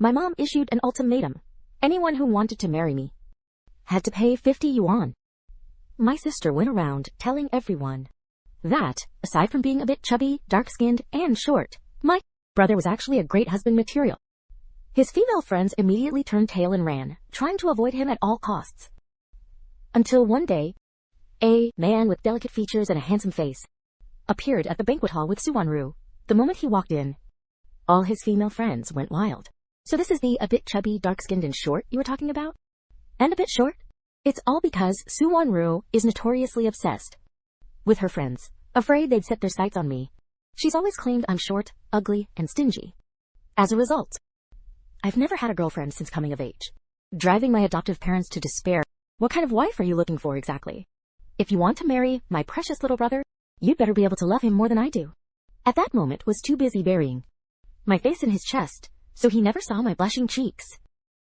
my mom issued an ultimatum. Anyone who wanted to marry me had to pay 50 yuan. My sister went around telling everyone that, aside from being a bit chubby, dark-skinned, and short, my brother was actually a great husband material. His female friends immediately turned tail and ran, trying to avoid him at all costs. Until one day, a man with delicate features and a handsome face appeared at the banquet hall with Suwon-ru. The moment he walked in, all his female friends went wild. So this is the a bit chubby, dark-skinned, and short you were talking about? And a bit short? It's all because Suwon-ru is notoriously obsessed with her friends, afraid they'd set their sights on me. She's always claimed I'm short, ugly, and stingy. As a result, I've never had a girlfriend since coming of age, driving my adoptive parents to despair. What kind of wife are you looking for exactly? If you want to marry my precious little brother, you'd better be able to love him more than I do. At that moment was too busy burying my face in his chest, so he never saw my blushing cheeks.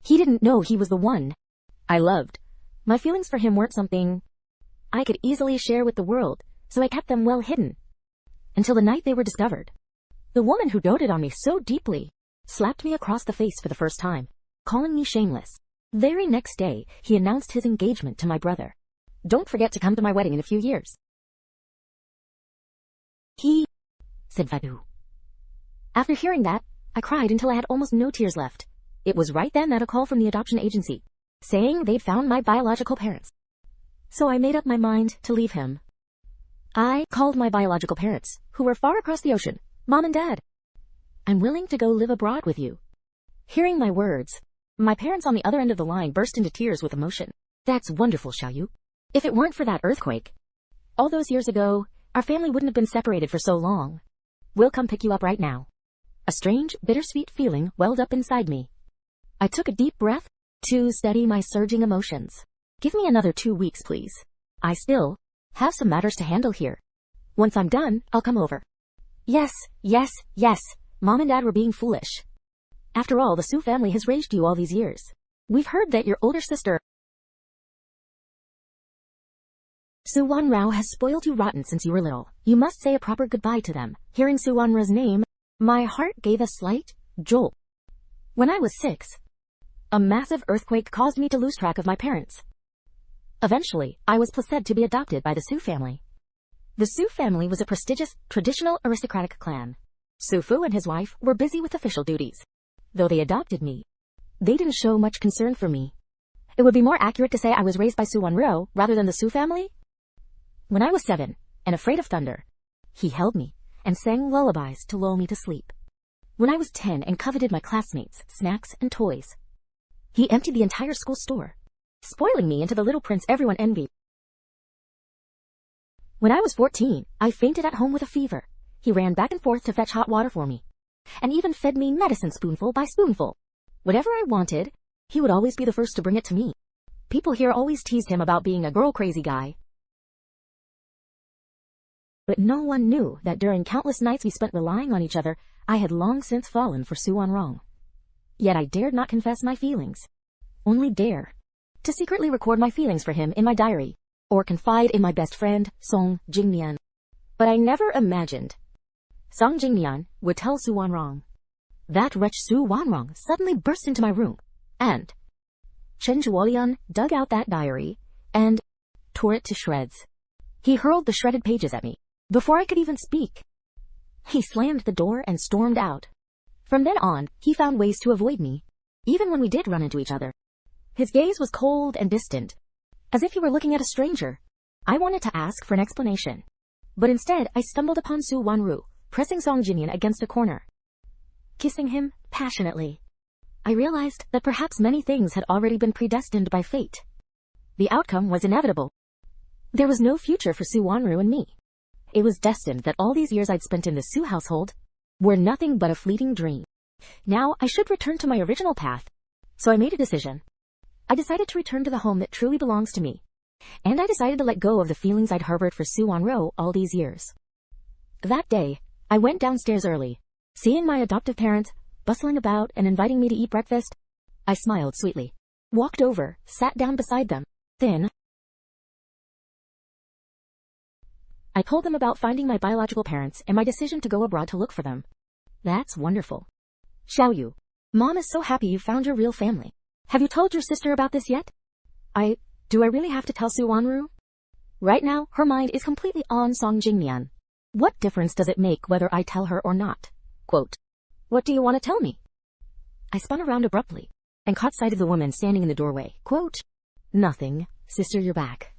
He didn't know he was the one I loved. My feelings for him weren't something I could easily share with the world, so I kept them well hidden. Until the night they were discovered. The woman who doted on me so deeply slapped me across the face for the first time, calling me shameless. Very next day, he announced his engagement to my brother. Don't forget to come to my wedding in a few years. He said Vadu. After hearing that, I cried until I had almost no tears left. It was right then that a call from the adoption agency, saying they'd found my biological parents. So I made up my mind to leave him. I called my biological parents, who were far across the ocean. Mom and Dad, I'm willing to go live abroad with you. Hearing my words, my parents on the other end of the line burst into tears with emotion. That's wonderful, Xiaoyu. If it weren't for that earthquake, all those years ago, our family wouldn't have been separated for so long. We'll come pick you up right now. A strange, bittersweet feeling welled up inside me. I took a deep breath to steady my surging emotions. Give me another 2 weeks, please. I still have some matters to handle here. Once I'm done, I'll come over. Yes, yes, yes. Mom and Dad were being foolish. After all, the Su family has raised you all these years. We've heard that your older sister, Suwon-Rao, has spoiled you rotten since you were little. You must say a proper goodbye to them. Hearing Suwon-Ra's name, my heart gave a slight jolt. When I was 6, a massive earthquake caused me to lose track of my parents. Eventually, I was said to be adopted by the Su family. The Su family was a prestigious, traditional aristocratic clan. Su-fu and his wife were busy with official duties. Though they adopted me, they didn't show much concern for me. It would be more accurate to say I was raised by Suwon-Rao rather than the Su family. When I was 7, and afraid of thunder, he held me and sang lullabies to lull me to sleep. When I was 10 and coveted my classmates' snacks and toys, he emptied the entire school store, spoiling me into the little prince everyone envied. When I was 14, I fainted at home with a fever. He ran back and forth to fetch hot water for me, and even fed me medicine spoonful by spoonful. Whatever I wanted, he would always be the first to bring it to me. People here always teased him about being a girl-crazy guy. But no one knew that during countless nights we spent relying on each other, I had long since fallen for Suwon-Rao. Yet I dared not confess my feelings. Only dare to secretly record my feelings for him in my diary, or confide in my best friend, Song Jingmian. But I never imagined Song Jingmian would tell Suwon-Rao. That wretch Suwon-Rao suddenly burst into my room, and Chen Zhuolian dug out that diary and tore it to shreds. He hurled the shredded pages at me. Before I could even speak, he slammed the door and stormed out. From then on, he found ways to avoid me, even when we did run into each other. His gaze was cold and distant, as if he were looking at a stranger. I wanted to ask for an explanation, but instead I stumbled upon Suwon-Rao, pressing Song Jinian against a corner, kissing him passionately. I realized that perhaps many things had already been predestined by fate. The outcome was inevitable. There was no future for Suwon-Rao and me. It was destined that all these years I'd spent in the Su household were nothing but a fleeting dream. Now I should return to my original path. So I made a decision. I decided to return to the home that truly belongs to me. And I decided to let go of the feelings I'd harbored for Suwon-Rao all these years. That day, I went downstairs early. Seeing my adoptive parents bustling about and inviting me to eat breakfast, I smiled sweetly, walked over, sat down beside them. Then I told them about finding my biological parents and my decision to go abroad to look for them. That's wonderful. Xiaoyu, Mom is so happy you found your real family. Have you told your sister about this yet? Do I really have to tell Su Wanru? Right now, her mind is completely on Song Jingmian. What difference does it make whether I tell her or not? Quote, what do you want to tell me? I spun around abruptly and caught sight of the woman standing in the doorway. Quote, nothing, sister, you're back.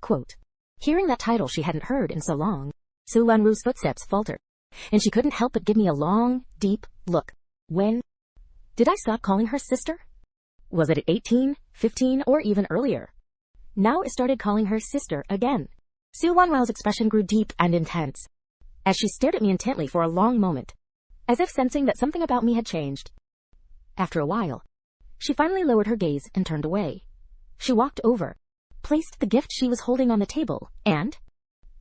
Quote, hearing that title she hadn't heard in so long, Su Wanru's footsteps faltered, and she couldn't help but give me a long, deep look. When did I stop calling her sister? Was it at 18, 15, or even earlier? Now I started calling her sister again. Su Wanru's expression grew deep and intense, as she stared at me intently for a long moment, as if sensing that something about me had changed. After a while, she finally lowered her gaze and turned away. She walked over, placed the gift she was holding on the table, and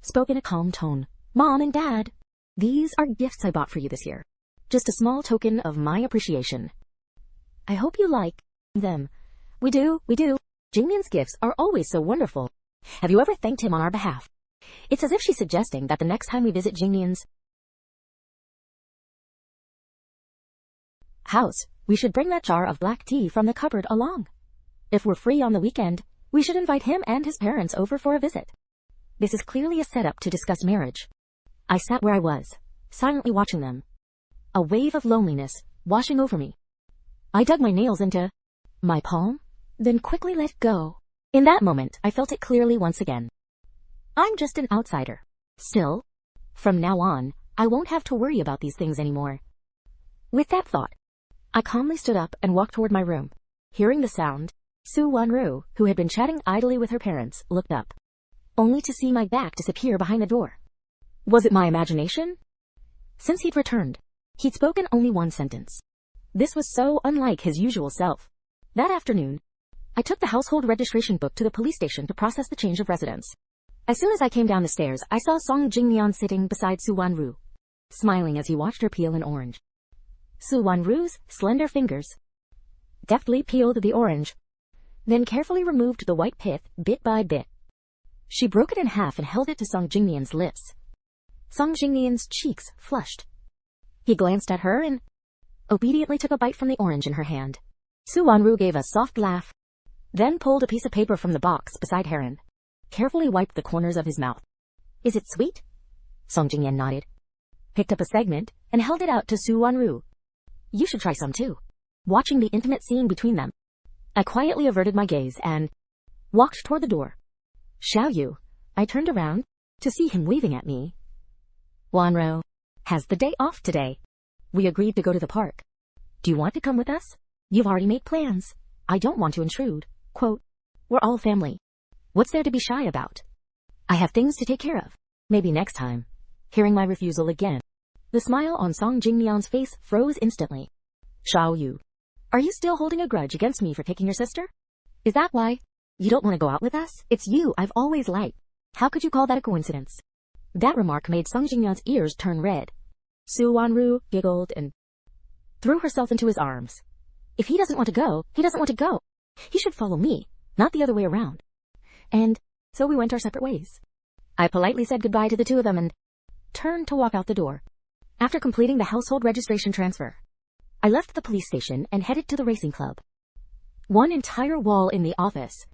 spoke in a calm tone. Mom and Dad, these are gifts I bought for you this year. Just a small token of my appreciation. I hope you like them. We do. Jingmian's gifts are always so wonderful. Have you ever thanked him on our behalf? It's as if she's suggesting that the next time we visit Jingmian's house, we should bring that jar of black tea from the cupboard along. If we're free on the weekend, we should invite him and his parents over for a visit. This is clearly a setup to discuss marriage. I sat where I was, silently watching them. A wave of loneliness washing over me. I dug my nails into my palm, then quickly let go. In that moment, I felt it clearly once again. I'm just an outsider. Still, from now on, I won't have to worry about these things anymore. With that thought, I calmly stood up and walked toward my room. Hearing the sound, Su Wanru, who had been chatting idly with her parents, looked up, only to see my back disappear behind the door. Was it my imagination? Since he'd returned, he'd spoken only one sentence. This was so unlike his usual self. That afternoon, I took the household registration book to the police station to process the change of residence. As soon as I came down the stairs, I saw Song Jingmian sitting beside Su Wanru, smiling as he watched her peel an orange. Su Wanru's slender fingers deftly peeled the orange, then carefully removed the white pith bit by bit. She broke it in half and held it to Song Jingmian's lips. Song Jingmian's cheeks flushed. He glanced at her and obediently took a bite from the orange in her hand. Su Wanru gave a soft laugh, then pulled a piece of paper from the box beside her and carefully wiped the corners of his mouth. Is it sweet? Song Jingmian nodded, picked up a segment, and held it out to Su Wanru. You should try some too. Watching the intimate scene between them, I quietly averted my gaze and walked toward the door. Shall you? I turned around to see him waving at me. Wanru has the day off today. We agreed to go to the park. Do you want to come with us? You've already made plans. I don't want to intrude. Quote, we're all family. What's there to be shy about? I have things to take care of. Maybe next time. Hearing my refusal again, the smile on Song Jingmian's face froze instantly. Shao Yu, are you still holding a grudge against me for taking your sister? Is that why you don't want to go out with us? It's you I've always liked. How could you call that a coincidence? That remark made Song Jingmian's ears turn red. Su Wanru giggled and threw herself into his arms. If he doesn't want to go, he doesn't want to go. He should follow me, not the other way around. And so we went our separate ways. I politely said goodbye to the two of them and turned to walk out the door. After completing the household registration transfer, I left the police station and headed to the racing club. One entire wall in the office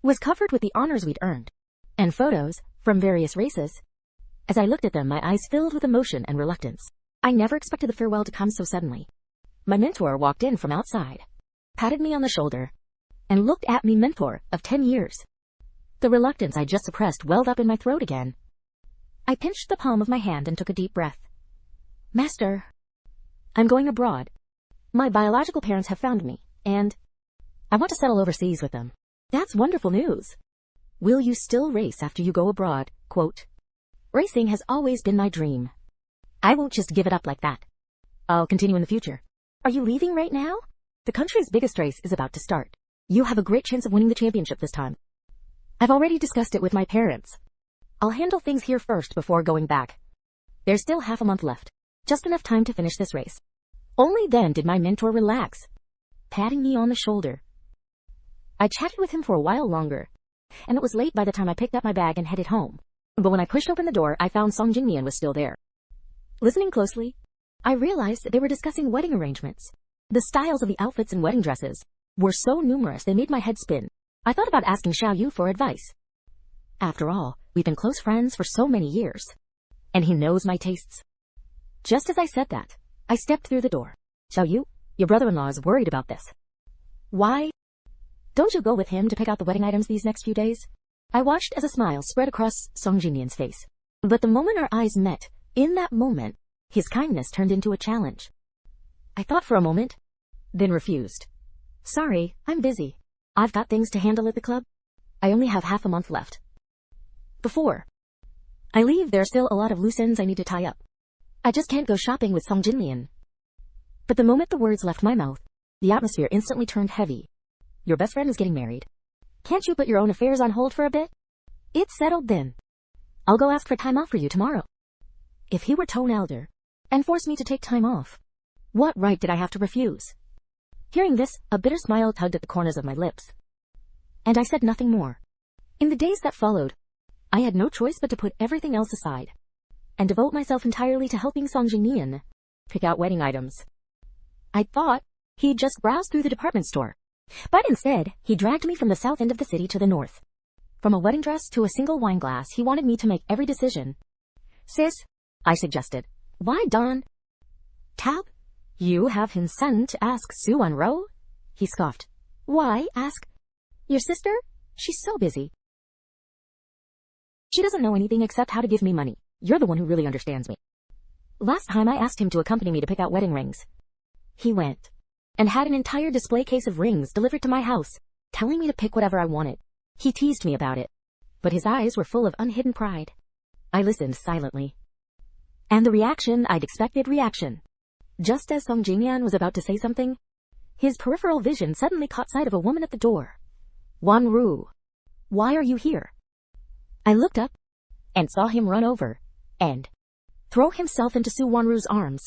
was covered with the honors we'd earned, and photos from various races. As I looked at them, my eyes filled with emotion and reluctance. I never expected the farewell to come so suddenly. My mentor walked in from outside, patted me on the shoulder, and looked at me, mentor of 10 years. The reluctance I just suppressed welled up in my throat again. I pinched the palm of my hand and took a deep breath. Master, I'm going abroad. My biological parents have found me, and I want to settle overseas with them. That's wonderful news. Will you still race after you go abroad? Quote, racing has always been my dream. I won't just give it up like that. I'll continue in the future. Are you leaving right now? The country's biggest race is about to start. You have a great chance of winning the championship this time. I've already discussed it with my parents. I'll handle things here first before going back. There's still half a month left. Just enough time to finish this race. Only then did my mentor relax, patting me on the shoulder. I chatted with him for a while longer, and it was late by the time I picked up my bag and headed home. But when I pushed open the door, I found Song Jingmian was still there. Listening closely, I realized that they were discussing wedding arrangements. The styles of the outfits and wedding dresses were so numerous they made my head spin. I thought about asking Xiao Yu for advice. After all, we've been close friends for so many years, and he knows my tastes. Just as I said that, I stepped through the door. Xiao Yu, your brother-in-law is worried about this. Why? Don't you go with him to pick out the wedding items these next few days? I watched as a smile spread across Song Jingyan's face. But the moment our eyes met, in that moment, his kindness turned into a challenge. I thought for a moment, then refused. Sorry, I'm busy. I've got things to handle at the club. I only have half a month left. Before I leave, there are still a lot of loose ends I need to tie up. I just can't go shopping with Song Jinlian. But the moment the words left my mouth, the atmosphere instantly turned heavy. Your best friend is getting married. Can't you put your own affairs on hold for a bit? It's settled then. I'll go ask for time off for you tomorrow. If he were Tone Elder and forced me to take time off, what right did I have to refuse? Hearing this, a bitter smile tugged at the corners of my lips, and I said nothing more. In the days that followed, I had no choice but to put everything else aside and devote myself entirely to helping Song Jingyan pick out wedding items. I thought he'd just browse through the department store, but instead, he dragged me from the south end of the city to the north. From a wedding dress to a single wine glass, he wanted me to make every decision. Sis, I suggested. Why Don? Tab, you have him sent to ask Suan-ro? He scoffed. Why ask? Your sister? She's so busy. She doesn't know anything except how to give me money. You're the one who really understands me. Last time I asked him to accompany me to pick out wedding rings. He went and had an entire display case of rings delivered to my house, telling me to pick whatever I wanted. He teased me about it, but his eyes were full of unhidden pride. I listened silently. And the reaction I'd expected reaction. Just as Song Jingyan was about to say something, his peripheral vision suddenly caught sight of a woman at the door. Wan Ru, why are you here? I looked up and saw him run over and throw himself into Su Wanru's arms.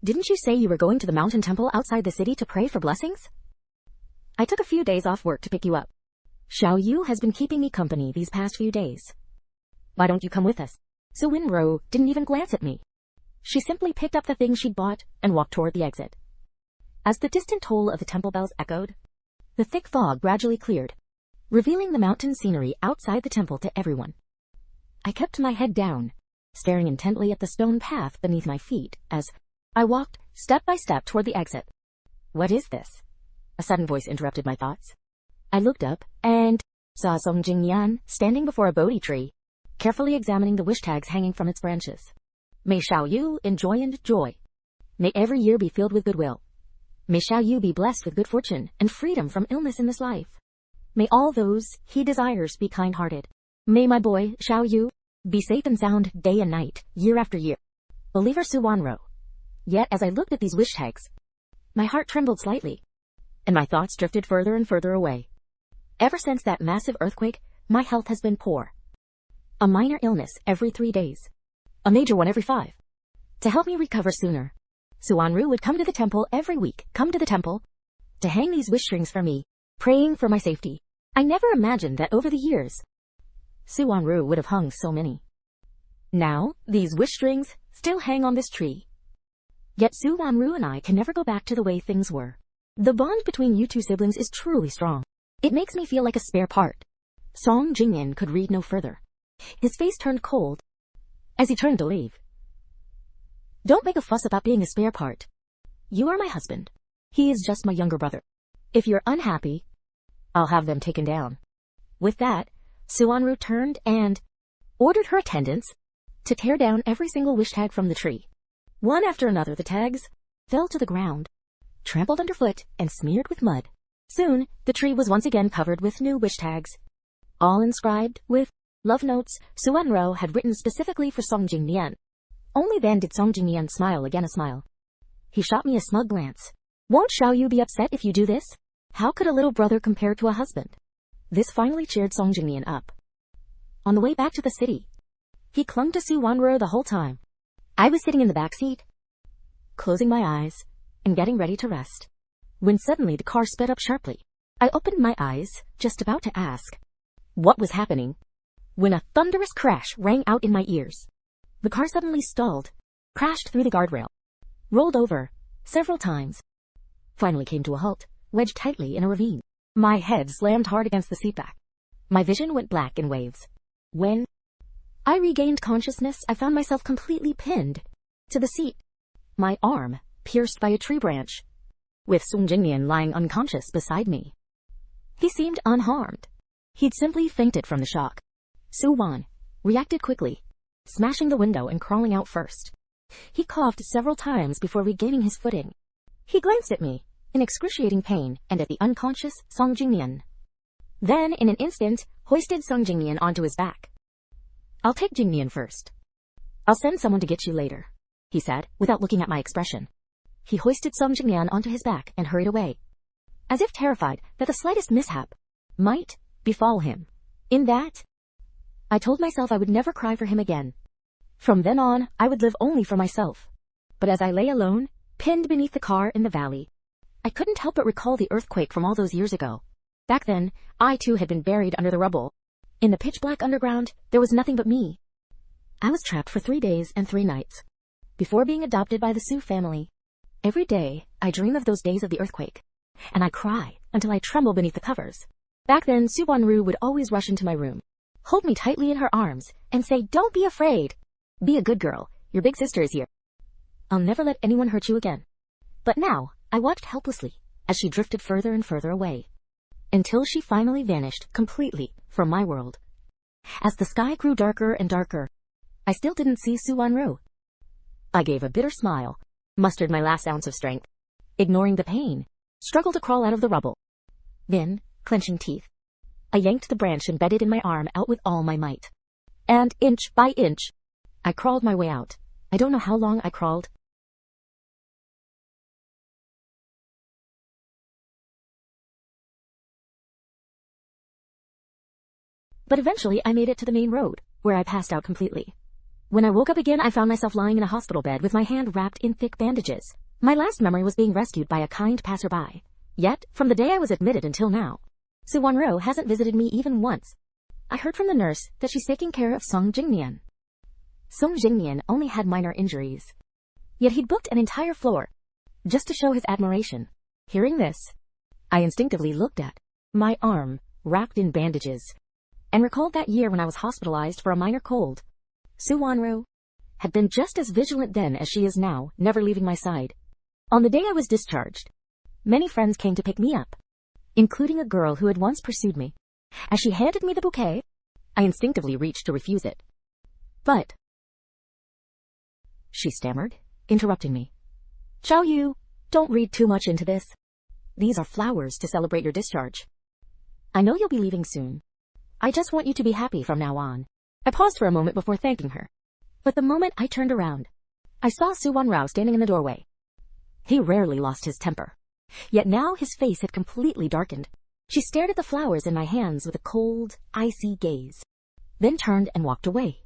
Didn't you say you were going to the mountain temple outside the city to pray for blessings? I took a few days off work to pick you up. Xiao Yu has been keeping me company these past few days. Why don't you come with us? Su Winro didn't even glance at me. She simply picked up the things she'd bought and walked toward the exit. As the distant toll of the temple bells echoed, the thick fog gradually cleared, revealing the mountain scenery outside the temple to everyone. I kept my head down, staring intently at the stone path beneath my feet as I walked step by step toward the exit. What is this? A sudden voice interrupted my thoughts. I looked up and saw Song Jingyan standing before a Bodhi tree, carefully examining the wish tags hanging from its branches. May Xiao Yu enjoy and joy. May every year be filled with goodwill. May Xiao Yu be blessed with good fortune and freedom from illness in this life. May all those he desires be kind-hearted. May my boy, Xiao Yu, be safe and sound day and night, year after year. Believer Su Wanro. Yet as I looked at these wish tags, my heart trembled slightly, and my thoughts drifted further and further away. Ever since that massive earthquake, my health has been poor. A minor illness every 3 days. A major one every 5. To help me recover sooner, Suanru would come to the temple every week, to hang these wish strings for me, praying for my safety. I never imagined that over the years, Suanru would have hung so many. Now, these wish strings still hang on this tree. Yet Suanru and I can never go back to the way things were. The bond between you two siblings is truly strong. It makes me feel like a spare part. Song Jingyan could read no further. His face turned cold as he turned to leave. Don't make a fuss about being a spare part. You are my husband. He is just my younger brother. If you're unhappy, I'll have them taken down. With that, Suanru turned and ordered her attendants to tear down every single wish tag from the tree. One after another, the tags fell to the ground, trampled underfoot and smeared with mud. Soon, the tree was once again covered with new wish tags, all inscribed with love notes Suanro had written specifically for Song Jingyan. Only then did Song Jingyan smile again, a smile. He shot me a smug glance. Won't Xiao Yu be upset if you do this? How could a little brother compare to a husband? This finally cheered Song Jingyan up. On the way back to the city, he clung to Suanro the whole time. I was sitting in the back seat, closing my eyes and getting ready to rest, when suddenly the car sped up sharply. I opened my eyes, just about to ask what was happening, when a thunderous crash rang out in my ears. The car suddenly stalled, crashed through the guardrail, rolled over several times, finally came to a halt, wedged tightly in a ravine. My head slammed hard against the seat back. My vision went black in waves. When I regained consciousness, I found myself completely pinned to the seat, my arm pierced by a tree branch, with Sung Jingnian lying unconscious beside me. He seemed unharmed. He'd simply fainted from the shock. Su Wan reacted quickly, smashing the window and crawling out first. He coughed several times before regaining his footing. He glanced at me in excruciating pain and at the unconscious Sung Jingnian. Then, in an instant, hoisted Sung Jingnian onto his back. "I'll take Jingnian first. I'll send someone to get you later," he said, without looking at my expression. He hoisted Sung Jingnian onto his back and hurried away, as if terrified that the slightest mishap might befall him. In that, I told myself I would never cry for him again. From then on, I would live only for myself. But as I lay alone, pinned beneath the car in the valley, I couldn't help but recall the earthquake from all those years ago. Back then, I too had been buried under the rubble. In the pitch-black underground, there was nothing but me. I was trapped for 3 days and 3 nights, before being adopted by the Su family. Every day, I dream of those days of the earthquake, and I cry until I tremble beneath the covers. Back then, Su Wanru would always rush into my room, hold me tightly in her arms, and say, "Don't be afraid. Be a good girl. Your big sister is here. I'll never let anyone hurt you again." But now, I watched helplessly as she drifted further and further away, until she finally vanished completely from my world. As the sky grew darker and darker, I still didn't see Su Wanru. I gave a bitter smile, mustered my last ounce of strength, ignoring the pain, struggled to crawl out of the rubble. Then, clenching teeth, I yanked the branch embedded in my arm out with all my might. And inch by inch, I crawled my way out. I don't know how long I crawled. But eventually I made it to the main road, where I passed out completely. When I woke up again, I found myself lying in a hospital bed with my hand wrapped in thick bandages. My last memory was being rescued by a kind passerby. Yet, from the day I was admitted until now, Su Wanru hasn't visited me even once. I heard from the nurse that she's taking care of Sung Jingnian. Sung Jingnian only had minor injuries, yet he'd booked an entire floor just to show his admiration. Hearing this, I instinctively looked at my arm wrapped in bandages and recalled that year when I was hospitalized for a minor cold. Su Wanru had been just as vigilant then as she is now, never leaving my side. On the day I was discharged, many friends came to pick me up, including a girl who had once pursued me. As she handed me the bouquet, I instinctively reached to refuse it. "But," she stammered, interrupting me. "Xiao Yu, don't read too much into this. These are flowers to celebrate your discharge. I know you'll be leaving soon. I just want you to be happy from now on." I paused for a moment before thanking her. But the moment I turned around, I saw Su Wanru standing in the doorway. He rarely lost his temper, yet now his face had completely darkened. She stared at the flowers in my hands with a cold, icy gaze, then turned and walked away.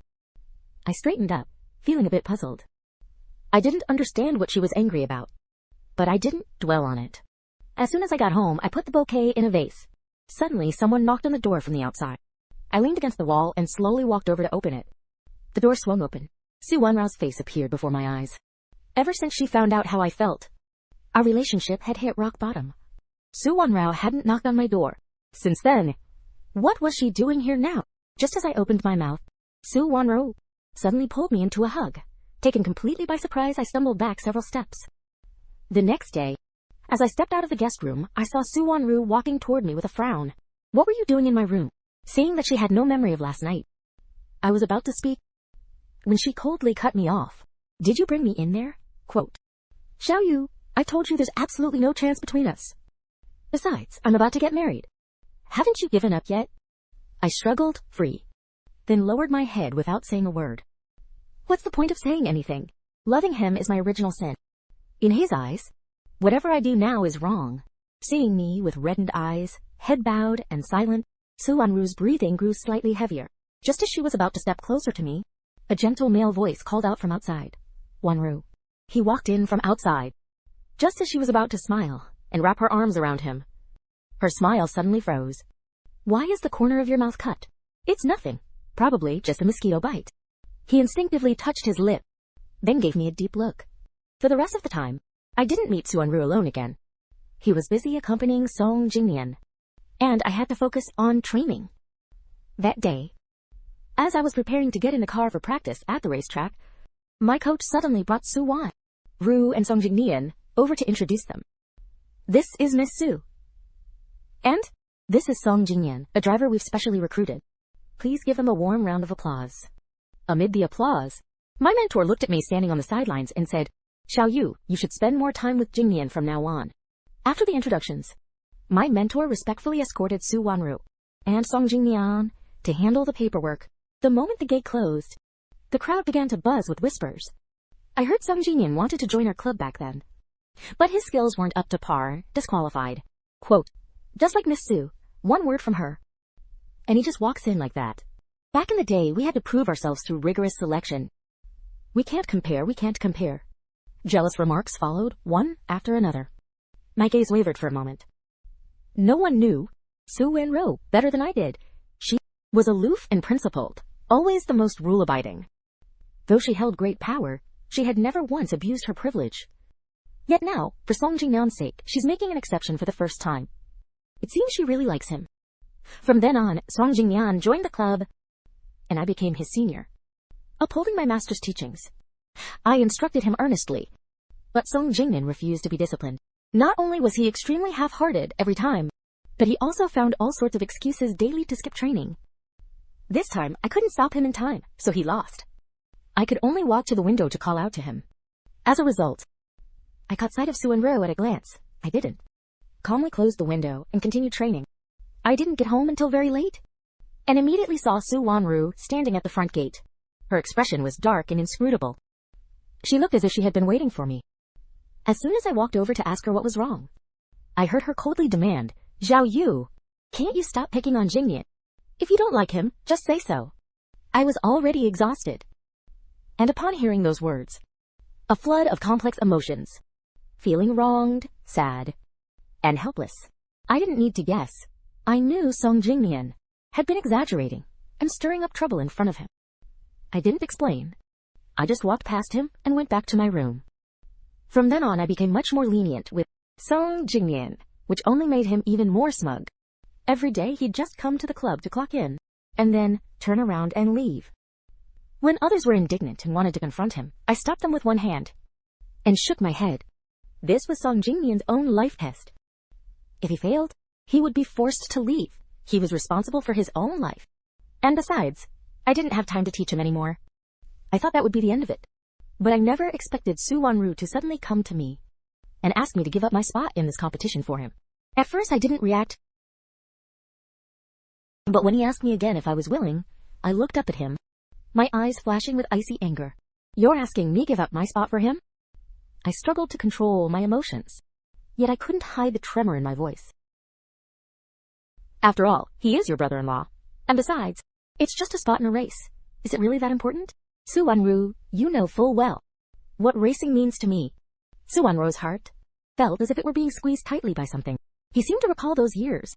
I straightened up, feeling a bit puzzled. I didn't understand what she was angry about, but I didn't dwell on it. As soon as I got home, I put the bouquet in a vase. Suddenly, someone knocked on the door from the outside. I leaned against the wall and slowly walked over to open it. The door swung open. Su Wanru's face appeared before my eyes. Ever since she found out how I felt, our relationship had hit rock bottom. Su Wanru hadn't knocked on my door since then. What was she doing here now? Just as I opened my mouth, Su Wanru suddenly pulled me into a hug. Taken completely by surprise, I stumbled back several steps. The next day, as I stepped out of the guest room, I saw Su Wanru walking toward me with a frown. "What were you doing in my room?" Seeing that she had no memory of last night, I was about to speak when she coldly cut me off. "Did you bring me in there?" Quote, "Xiao Yu, I told you there's absolutely no chance between us. Besides, I'm about to get married. Haven't you given up yet?" I struggled free, then lowered my head without saying a word. What's the point of saying anything? Loving him is my original sin. In his eyes, whatever I do now is wrong. Seeing me with reddened eyes, head bowed and silent, Su Wanru's breathing grew slightly heavier. Just as she was about to step closer to me, a gentle male voice called out from outside, "Wanru." He walked in from outside, just as she was about to smile and wrap her arms around him. Her smile suddenly froze. "Why is the corner of your mouth cut?" "It's nothing. Probably just a mosquito bite." He instinctively touched his lip, then gave me a deep look. For the rest of the time, I didn't meet Su Wanru alone again. He was busy accompanying Song Jingyan, and I had to focus on training. That day, as I was preparing to get in the car for practice at the racetrack, my coach suddenly brought Su-wan, Ru, and Song Jingyan over to introduce them. This is Miss Su. And this is Song Jingyan, a driver we've specially recruited. Please give them a warm round of applause. Amid the applause, my mentor looked at me standing on the sidelines and said, Xiao Yu, you should spend more time with Jingyan from now on. After the introductions, my mentor respectfully escorted Su-wan Ru and Song Jingyan to handle the paperwork. The moment the gate closed, the crowd began to buzz with whispers. I heard Song Jingyan wanted to join our club back then, but his skills weren't up to par, disqualified. Quote, just like Miss Su, one word from her, and he just walks in like that. Back in the day, we had to prove ourselves through rigorous selection. We can't compare. Jealous remarks followed, one after another. My gaze wavered for a moment. No one knew Su-wan Ru better than I did. She was aloof and principled, always the most rule-abiding. Though she held great power, she had never once abused her privilege. Yet now, for Song Jingyan's sake, she's making an exception for the first time. It seems she really likes him. From then on, Song Jingyan joined the club, and I became his senior. Upholding my master's teachings, I instructed him earnestly, but Song Jingyan refused to be disciplined. Not only was he extremely half-hearted every time, but he also found all sorts of excuses daily to skip training. This time, I couldn't stop him in time, so he lost. I could only walk to the window to call out to him. As a result, I caught sight of Su-wan Ru at a glance. I didn't. Calmly closed the window and continued training. I didn't get home until very late, and immediately saw Su-wan Ru standing at the front gate. Her expression was dark and inscrutable. She looked as if she had been waiting for me. As soon as I walked over to ask her what was wrong, I heard her coldly demand, Xiao Yu, can't you stop picking on Jingyan? If you don't like him, just say so. I was already exhausted. And upon hearing those words, a flood of complex emotions, feeling wronged, sad, and helpless. I didn't need to guess. I knew Song Jingyan had been exaggerating and stirring up trouble in front of him. I didn't explain. I just walked past him and went back to my room. From then on, I became much more lenient with Song Jingyan, which only made him even more smug. Every day, he'd just come to the club to clock in, and then turn around and leave. When others were indignant and wanted to confront him, I stopped them with one hand and shook my head. This was Song Jingyan's own life test. If he failed, he would be forced to leave. He was responsible for his own life. And besides, I didn't have time to teach him anymore. I thought that would be the end of it. But I never expected Su-wan Ru to suddenly come to me and ask me to give up my spot in this competition for him. At first, I didn't react. But when he asked me again if I was willing, I looked up at him, my eyes flashing with icy anger. You're asking me give up my spot for him? I struggled to control my emotions, yet I couldn't hide the tremor in my voice. After all, he is your brother-in-law. And besides, it's just a spot in a race. Is it really that important? Su-wan Ru, you know full well what racing means to me. Su-wan Ru's heart felt as if it were being squeezed tightly by something. He seemed to recall those years,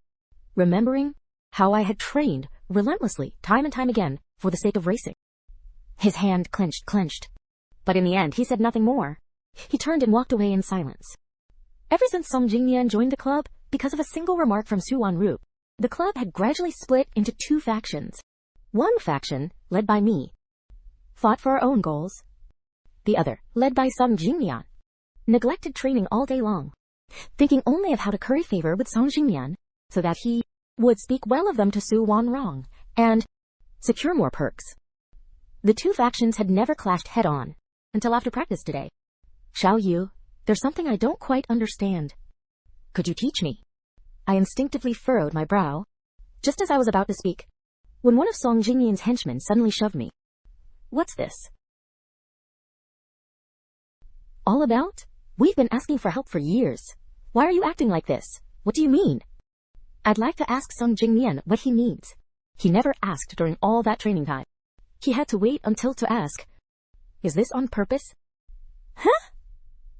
remembering how I had trained relentlessly, time and time again, for the sake of racing. His hand clenched. But in the end, he said nothing more. He turned and walked away in silence. Ever since Song Jingyan joined the club, because of a single remark from Su-wan Ru, the club had gradually split into two factions. One faction, led by me, fought for our own goals. The other, led by Song Jingyan, neglected training all day long, thinking only of how to curry favor with Song Jingyan so that he would speak well of them to Su-wan Ru and secure more perks. The two factions had never clashed head-on until after practice today. Xiao Yu, there's something I don't quite understand. Could you teach me? I instinctively furrowed my brow, just as I was about to speak, when one of Song Jingyan's henchmen suddenly shoved me. What's this all about? We've been asking for help for years. Why are you acting like this? What do you mean? I'd like to ask Song Jingyan what he means. He never asked during all that training time. He had to wait until to ask. Is this on purpose? Huh?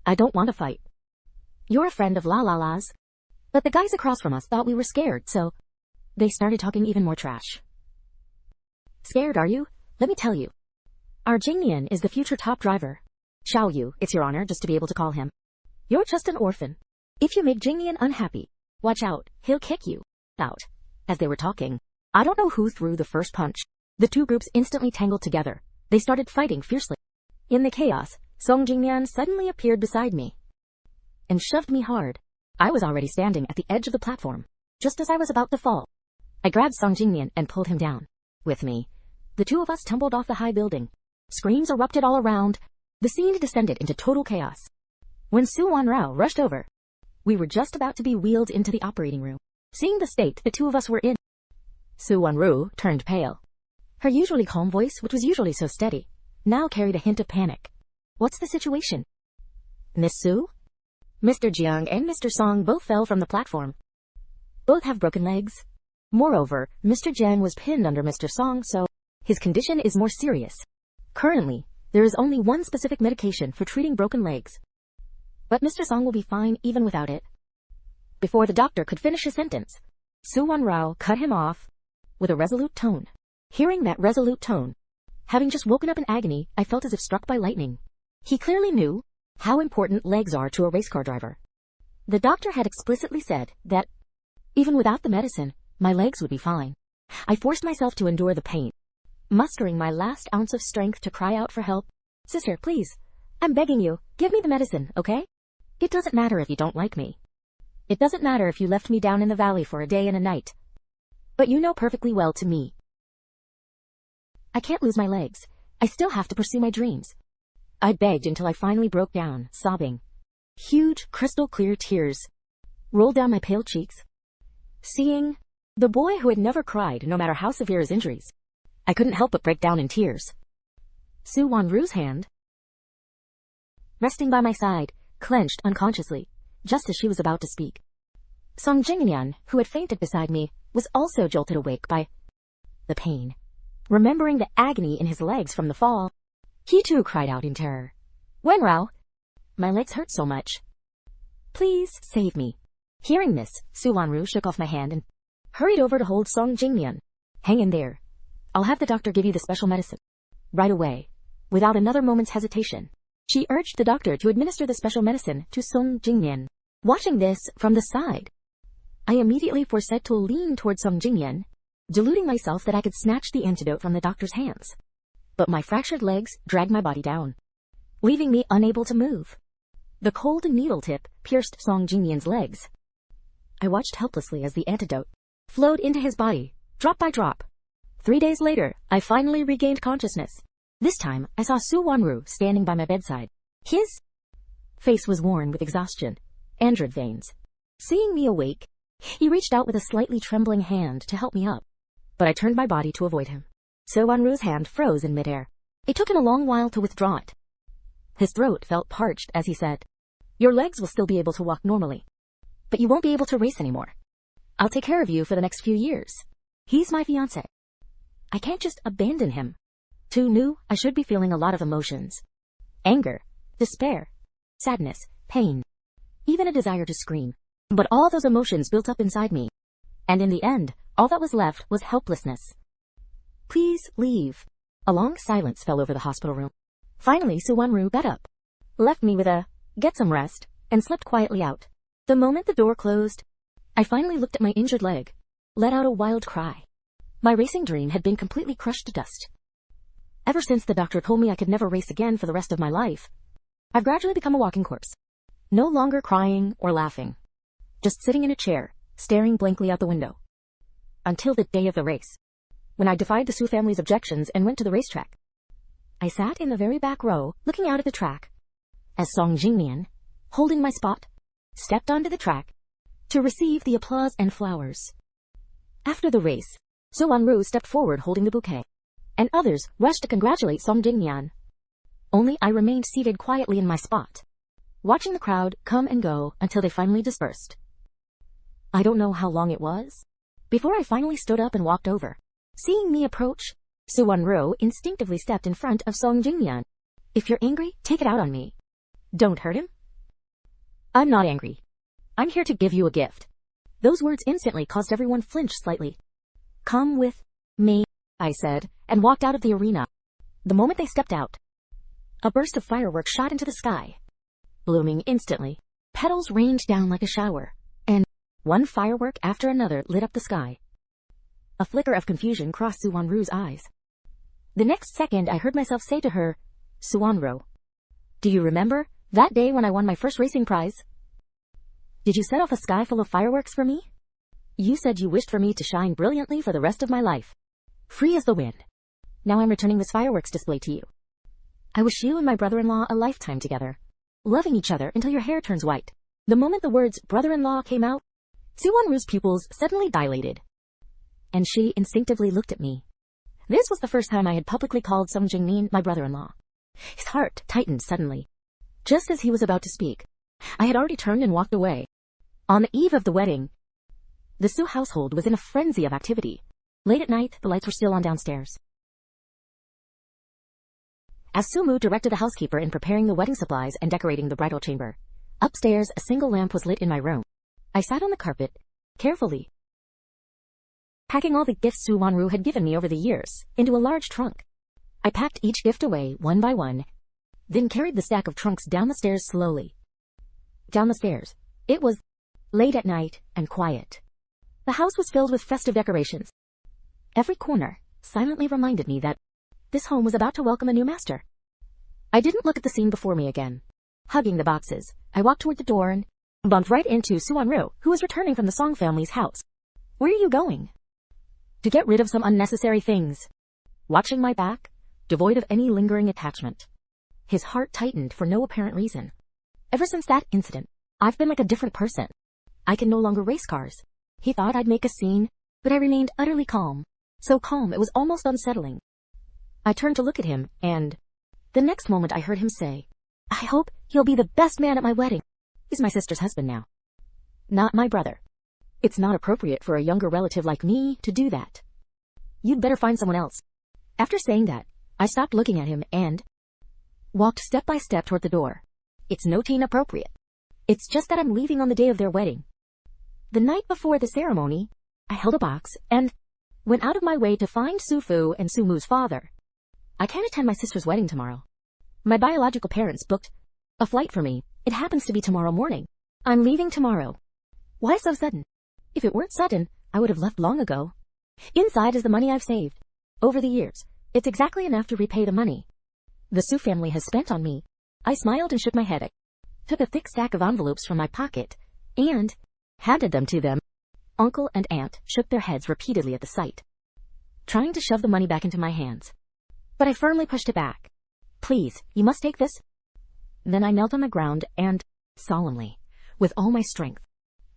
I don't want to fight. You're a friend of La La La's. But the guys across from us thought we were scared, so they started talking even more trash. Scared, are you? Let me tell you. Our Jingyan is the future top driver. Xiao Yu, it's your honor just to be able to call him. You're just an orphan. If you make Jingyan unhappy, watch out, he'll kick you out. As they were talking, I don't know who threw the first punch. The two groups instantly tangled together. They started fighting fiercely. In the chaos, Song Jingyan suddenly appeared beside me and shoved me hard. I was already standing at the edge of the platform, just as I was about to fall. I grabbed Song Jingyan and pulled him down with me. The two of us tumbled off the high building. Screams erupted all around. The scene descended into total chaos. When Su Wanrao rushed over, we were just about to be wheeled into the operating room. Seeing the state the two of us were in, Su Wanru turned pale. Her usually calm voice, which was usually so steady, now carried a hint of panic. What's the situation? Miss Su? Mr. Jiang and Mr. Song both fell from the platform. Both have broken legs. Moreover, Mr. Jiang was pinned under Mr. Song, so his condition is more serious. Currently, there is only one specific medication for treating broken legs. But Mr. Song will be fine even without it. Before the doctor could finish his sentence, Su Wanrao cut him off with a resolute tone. Hearing that resolute tone, having just woken up in agony, I felt as if struck by lightning. He clearly knew how important legs are to a race car driver. The doctor had explicitly said that, even without the medicine, my legs would be fine. I forced myself to endure the pain, mustering my last ounce of strength to cry out for help. Sister, please, I'm begging you, give me the medicine, okay? It doesn't matter if you don't like me. It doesn't matter if you left me down in the valley for a day and a night. But you know perfectly well to me, I can't lose my legs. I still have to pursue my dreams. I begged until I finally broke down, sobbing. Huge, crystal-clear tears rolled down my pale cheeks. Seeing the boy who had never cried, no matter how severe his injuries, I couldn't help but break down in tears. Su Wanru's hand, resting by my side, clenched unconsciously, just as she was about to speak. Song Jingyan, who had fainted beside me, was also jolted awake by the pain. Remembering the agony in his legs from the fall, he too cried out in terror. Wenrao, my legs hurt so much. Please save me. Hearing this, Su Wanru shook off my hand and hurried over to hold Song Jingyan. Hang in there. I'll have the doctor give you the special medicine right away. Without another moment's hesitation, she urged the doctor to administer the special medicine to Song Jingyan. Watching this from the side, I immediately forced to lean toward Song Jingyan, deluding myself that I could snatch the antidote from the doctor's hands. But my fractured legs dragged my body down, leaving me unable to move. The cold needle tip pierced Song Jingyan's legs. I watched helplessly as the antidote flowed into his body, drop by drop. 3 days later, I finally regained consciousness. This time, I saw Su Wanru standing by my bedside. His face was worn with exhaustion and red veins. Seeing me awake, he reached out with a slightly trembling hand to help me up, but I turned my body to avoid him. Su Wanru's hand froze in midair. It took him a long while to withdraw it. His throat felt parched as he said, "Your legs will still be able to walk normally, but you won't be able to race anymore. I'll take care of you for the next few years. He's my fiancé. I can't just abandon him." Too new, I should be feeling a lot of emotions. Anger, despair, sadness, pain, even a desire to scream. But all those emotions built up inside me, and in the end, all that was left was helplessness. Please leave. A long silence fell over the hospital room. Finally, Su Wanru got up, left me with a, "Get some rest," and slipped quietly out. The moment the door closed, I finally looked at my injured leg, let out a wild cry. My racing dream had been completely crushed to dust. Ever since the doctor told me I could never race again for the rest of my life, I've gradually become a walking corpse. No longer crying or laughing, just sitting in a chair, staring blankly out the window. Until the day of the race, when I defied the Su family's objections and went to the racetrack. I sat in the very back row, looking out at the track, as Song Jingyan, holding my spot, stepped onto the track to receive the applause and flowers. After the race, Su Wanru stepped forward holding the bouquet, and others rushed to congratulate Song Jingyan. Only I remained seated quietly in my spot, watching the crowd come and go until they finally dispersed. I don't know how long it was before I finally stood up and walked over. Seeing me approach, Su Wanru instinctively stepped in front of Song Jingyan. "If you're angry, take it out on me. Don't hurt him." "I'm not angry. I'm here to give you a gift." Those words instantly caused everyone flinch slightly. "Come with me," I said, and walked out of the arena. The moment they stepped out, a burst of fireworks shot into the sky, blooming instantly. petals rained down like a shower, and one firework after another lit up the sky. A flicker of confusion crossed Suwon-Ru's eyes. The next second, I heard myself say to her, "Suwon-Ru, do you remember that day when I won my first racing prize? Did you set off a sky full of fireworks for me? You said you wished for me to shine brilliantly for the rest of my life, free as the wind. Now I'm returning this fireworks display to you. I wish you and my brother-in-law a lifetime together, loving each other until your hair turns white." The moment the words brother-in-law came out, Suwon-Ru's pupils suddenly dilated, and she instinctively looked at me. This was the first time I had publicly called Sung Jingmin my brother-in-law. His heart tightened suddenly. Just as he was about to speak, I had already turned and walked away. On the eve of the wedding, the Su household was in a frenzy of activity. Late at night, the lights were still on downstairs. As Su-mu directed the housekeeper in preparing the wedding supplies and decorating the bridal chamber, upstairs a single lamp was lit in my room. I sat on the carpet, carefully packing all the gifts Suwon-Ru had given me over the years into a large trunk. I packed each gift away one by one, then carried the stack of trunks down the stairs slowly. Down the stairs. It was late at night and quiet. The house was filled with festive decorations. Every corner silently reminded me that this home was about to welcome a new master. I didn't look at the scene before me again. Hugging the boxes, I walked toward the door and bumped right into Suwon-Ru, who was returning from the Song family's house. "Where are you going?" "To get rid of some unnecessary things." Watching my back, devoid of any lingering attachment. His heart tightened for no apparent reason. Ever since that incident, I've been like a different person. I can no longer race cars. He thought I'd make a scene, but I remained utterly calm. So calm it was almost unsettling. I turned to look at him, and the next moment I heard him say, "I hope he'll be the best man at my wedding." He's my sister's husband now, not my brother. It's not appropriate for a younger relative like me to do that. You'd better find someone else. After saying that, I stopped looking at him and walked step by step toward the door. It's no teen appropriate. It's just that I'm leaving on the day of their wedding. The night before the ceremony, I held a box and went out of my way to find Su-fu and Su-mu's father. I can't attend my sister's wedding tomorrow. My biological parents booked a flight for me. It happens to be tomorrow morning. I'm leaving tomorrow. Why so sudden? If it weren't sudden, I would have left long ago. Inside is the money I've saved. Over the years, it's exactly enough to repay the money the Su family has spent on me. I smiled and shook my head. I took a thick stack of envelopes from my pocket and handed them to them. Uncle and aunt shook their heads repeatedly at the sight, trying to shove the money back into my hands. But I firmly pushed it back. "Please, you must take this." Then I knelt on the ground and, solemnly, with all my strength,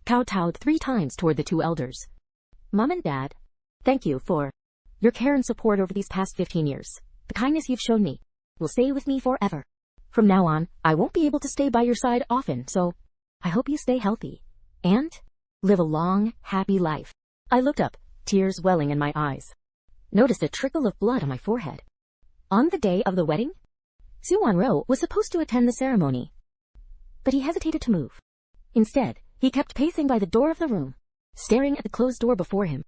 kowtowed 3 times toward the 2 elders. "Mom and Dad, thank you for your care and support over these past 15 years. The kindness you've shown me will stay with me forever. From now on, I won't be able to stay by your side often, so I hope you stay healthy and live a long, happy life." I looked up, tears welling in my eyes. Noticed a trickle of blood on my forehead. On the day of the wedding, Suwon-Ru was supposed to attend the ceremony, but he hesitated to move. Instead, he kept pacing by the door of the room, staring at the closed door before him.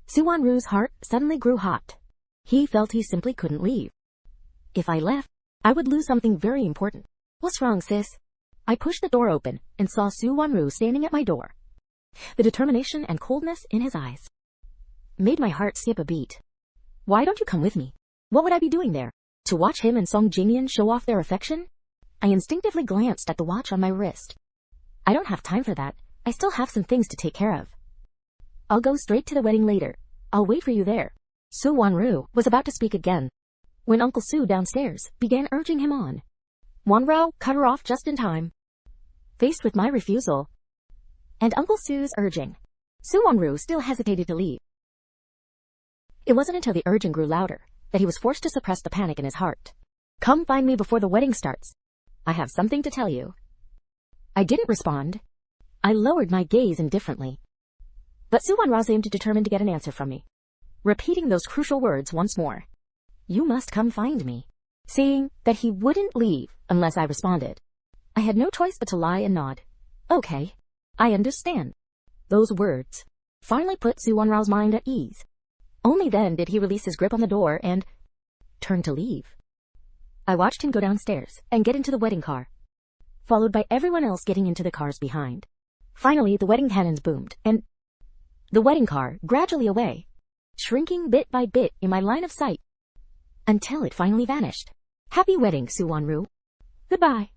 Suwon-Ru's heart suddenly grew hot. He felt he simply couldn't leave. If I left, I would lose something very important. "What's wrong, sis?" I pushed the door open and saw Suwon-Ru standing at my door. The determination and coldness in his eyes made my heart skip a beat. "Why don't you come with me?" What would I be doing there? To watch him and Song Jingmin show off their affection? I instinctively glanced at the watch on my wrist. I don't have time for that. I still have some things to take care of. "I'll go straight to the wedding later. I'll wait for you there." Suwon-Ru was about to speak again when Uncle Su downstairs began urging him on. Won-Ru cut her off just in time. Faced with my refusal and Uncle Su's urging, Suwon-Ru still hesitated to leave. It wasn't until the urging grew louder that he was forced to suppress the panic in his heart. "Come find me before the wedding starts. I have something to tell you." I didn't respond. I lowered my gaze indifferently. But Suwon-Ru seemed determined to get an answer from me, repeating those crucial words once more. "You must come find me." Seeing that he wouldn't leave unless I responded, I had no choice but to lie and nod. "Okay, I understand." Those words finally put Suwon-Ru's mind at ease. Only then did he release his grip on the door and turn to leave. I watched him go downstairs and get into the wedding car. followed by everyone else getting into the cars behind. Finally, the wedding cannons boomed, and the wedding car gradually away, shrinking bit by bit in my line of sight, until it finally vanished. Happy wedding, Suwon-ru. Goodbye.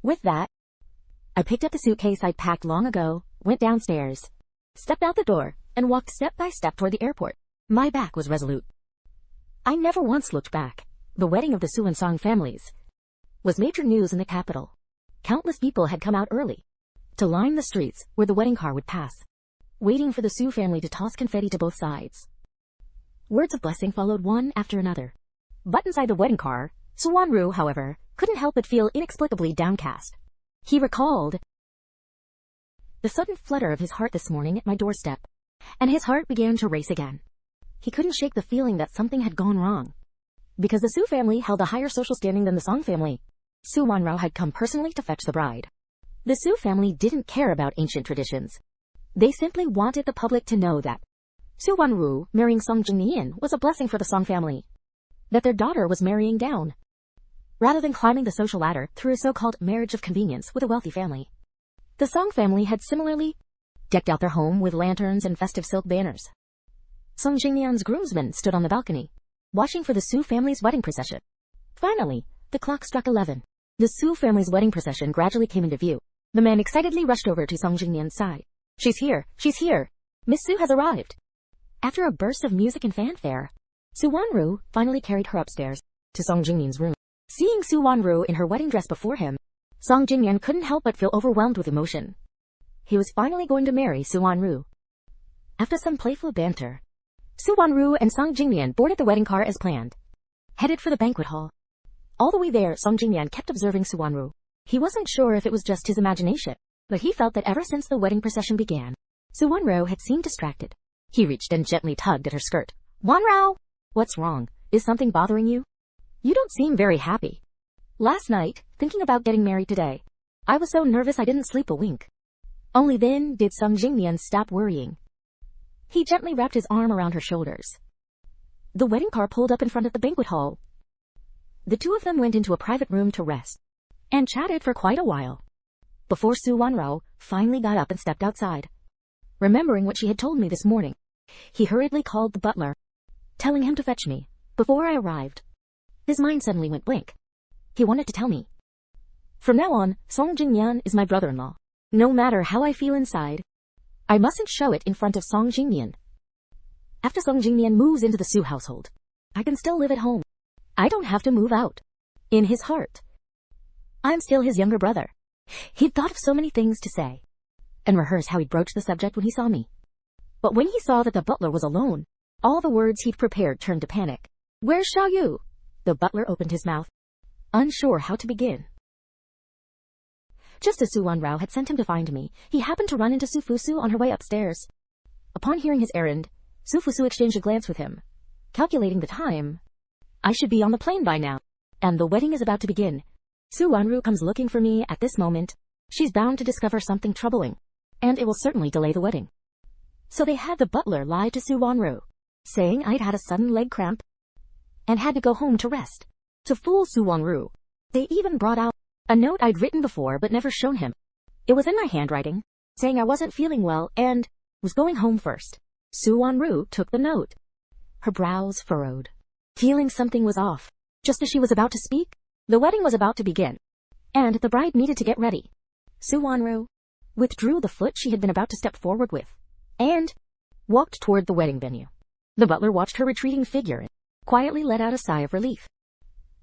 With that, I picked up the suitcase I'd packed long ago, went downstairs, stepped out the door, and walked step by step toward the airport. My back was resolute. I never once looked back. The wedding of the Soo and Song families was major news in the capital. Countless people had come out early to line the streets where the wedding car would pass, waiting for the Soo family to toss confetti to both sides. Words of blessing followed one after another. But inside the wedding car, Suwon-ru, however, couldn't help but feel inexplicably downcast. He recalled the sudden flutter of his heart this morning at my doorstep, and his heart began to race again. He couldn't shake the feeling that something had gone wrong, because the Soo family held a higher social standing than the Song family. Suwon-ru had come personally to fetch the bride. The Soo family didn't care about ancient traditions. They simply wanted the public to know that Suwon-ru marrying Song Jin-in was a blessing for the Song family, that their daughter was marrying down, rather than climbing the social ladder through a so-called marriage of convenience with a wealthy family. The Song family had similarly decked out their home with lanterns and festive silk banners. Song Jin-in's groomsmen stood on the balcony, watching for the Soo family's wedding procession. Finally, the clock struck 11. The Soo family's wedding procession gradually came into view. The man excitedly rushed over to Song Jin-in's side. She's here! She's here! Miss Soo has arrived! After a burst of music and fanfare, Suwon-ru finally carried her upstairs to Song Jin-in's room. Seeing Suwon-ru in her wedding dress before him, Song Jin-in couldn't help but feel overwhelmed with emotion. He was finally going to marry Suwon-ru. After some playful banter, Suwon-ru and Song Jin-in boarded the wedding car as planned, headed for the banquet hall. All the way there, Song Jin-in kept observing Suwon-ru. He wasn't sure if it was just his imagination, but he felt that ever since the wedding procession began, Suwon-ru had seemed distracted. He reached and gently tugged at her skirt. Won-ru! What's wrong? Is something bothering you? You don't seem very happy. Last night, thinking about getting married today, I was so nervous I didn't sleep a wink. Only then did Song Jin-in stop worrying. He gently wrapped his arm around her shoulders. The wedding car pulled up in front of the banquet hall. The two of them went into a private room to rest, and chatted for quite a while, before Suwon-ru finally got up and stepped outside. Remembering what she had told me this morning, he hurriedly called the butler, telling him to fetch me. Before I arrived, his mind suddenly went blank. He wanted to tell me, from now on, Song Jin-in is my brother-in-law. No matter how I feel inside, I mustn't show it in front of Song Jin-in. After Song Jin-in moves into the Soo household, I can still live at home. I don't have to move out. In his heart, I'm still his younger brother. He'd thought of so many things to say, and rehearsed how he'd broach the subject when he saw me. But when he saw that the butler was alone, all the words he'd prepared turned to panic. Where's Xiaoyu? The butler opened his mouth, unsure how to begin. Just as Suwon-ru had sent him to find me, he happened to run into Sufusu on her way upstairs. Upon hearing his errand, Sufusu exchanged a glance with him. Calculating the time, I should be on the plane by now, and the wedding is about to begin. Suwon-ru comes looking for me at this moment. She's bound to discover something troubling, and it will certainly delay the wedding. So they had the butler lie to Suwon-ru, saying I'd had a sudden leg cramp and had to go home to rest. To fool Suwon-ru, they even brought out a note I'd written before but never shown him. It was in my handwriting, saying I wasn't feeling well and was going home first. Suwon-ru took the note. Her brows furrowed, feeling something was off. Just as she was about to speak, the wedding was about to begin, and the bride needed to get ready. Suwon-ru withdrew the foot she had been about to step forward with, and walked toward the wedding venue. The butler watched her retreating figure and quietly let out a sigh of relief.